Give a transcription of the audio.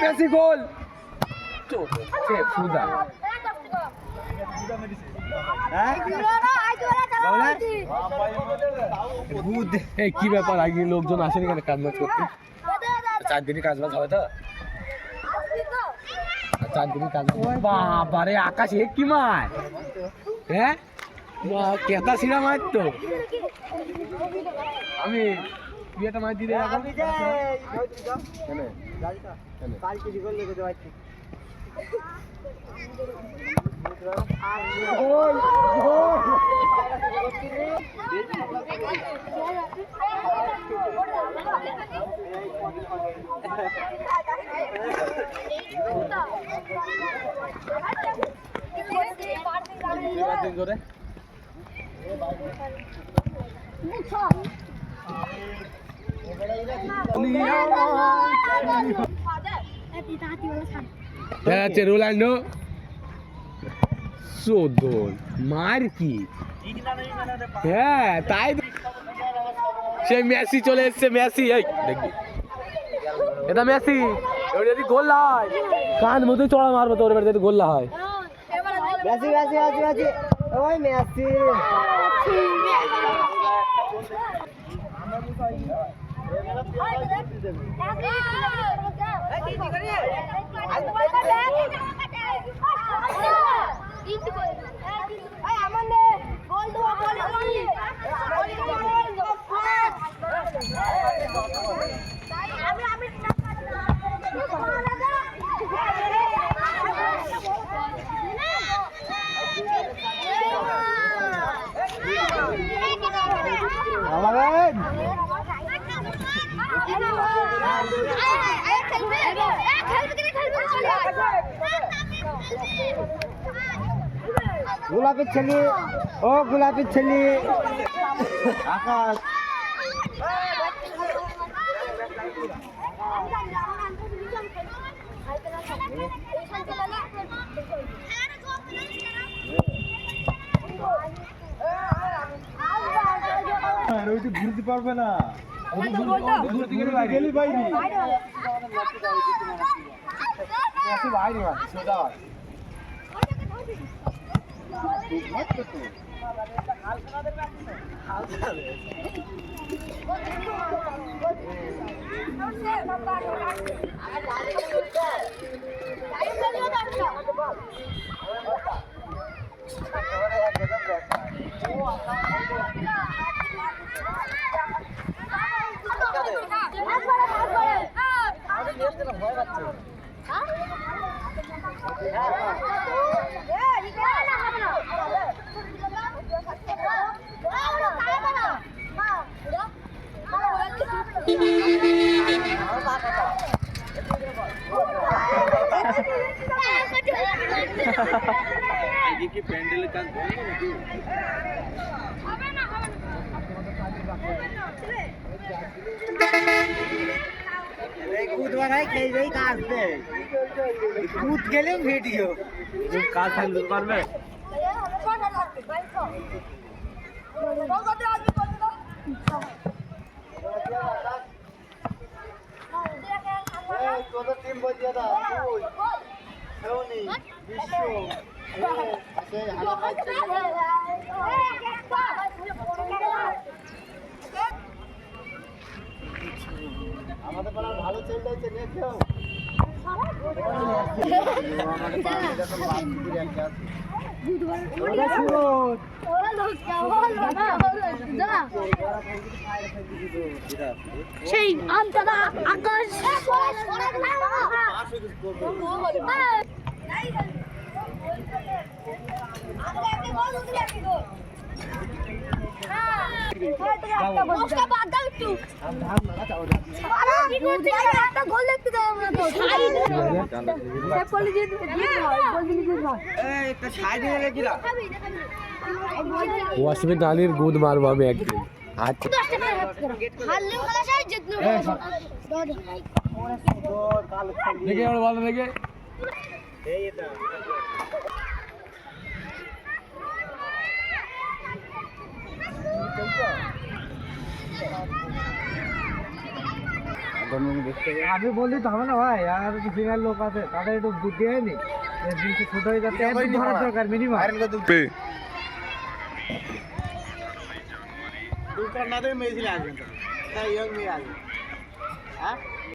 Messi গোল ফুদা কি ব্যাপার আগে লোকজন আসেনি কেন কাজ বাজ করতে 4 দিনই কাজ বাজ হবে তো 4 দিনই কাজ বাবারে আকাশ এ কি মার হ্যাঁ কেতা ছিড়া মার তো আমি বিয়েটা মার দিলে রোনাল্ডো চোদন মার কি হ্যাঁ তাই সে মেসি চলে এসছে মেসি এই দেখবি এটা মেসি এবার যদি গোল না হয় কান মতো চড়া মারবো তোর এবার যদি গোল না হয় মেসি মেসি মেসি মেসি ওই মেসি গোলাপের ছেলে ও গোলাপের ছেলে আকাশ ঘুরতে পারবে না কি প্যান্ডেলের কাজ বন্ধ নাকি হবে না कूद वाला खेल रही काज पे कूद गेले वीडियो काज खेल पर में तो टीम बजिया था धोनी विश्व ऐसे हाल আমাদের পাড়ার ভালো ছেলে আছে দেখো সেই আমটা আকাশ ওয়াসিমের ডালির গুদ মারবো আমি একদিন দেখে ভালো দেখে আমি বললি তো হবে না ভাই, আর সিঙ্গার লোক আছে তাদের একটু বুদ্ধি হয়নি, জিনিসটা ছোট হয়ে যাচ্ছে, একটু ধরার দরকার মিনিমাম। দুটো না দেবে মেয়ে ছিল আসবেন, তাই ইয়ং মেয়ে আসবে। হ্যাঁ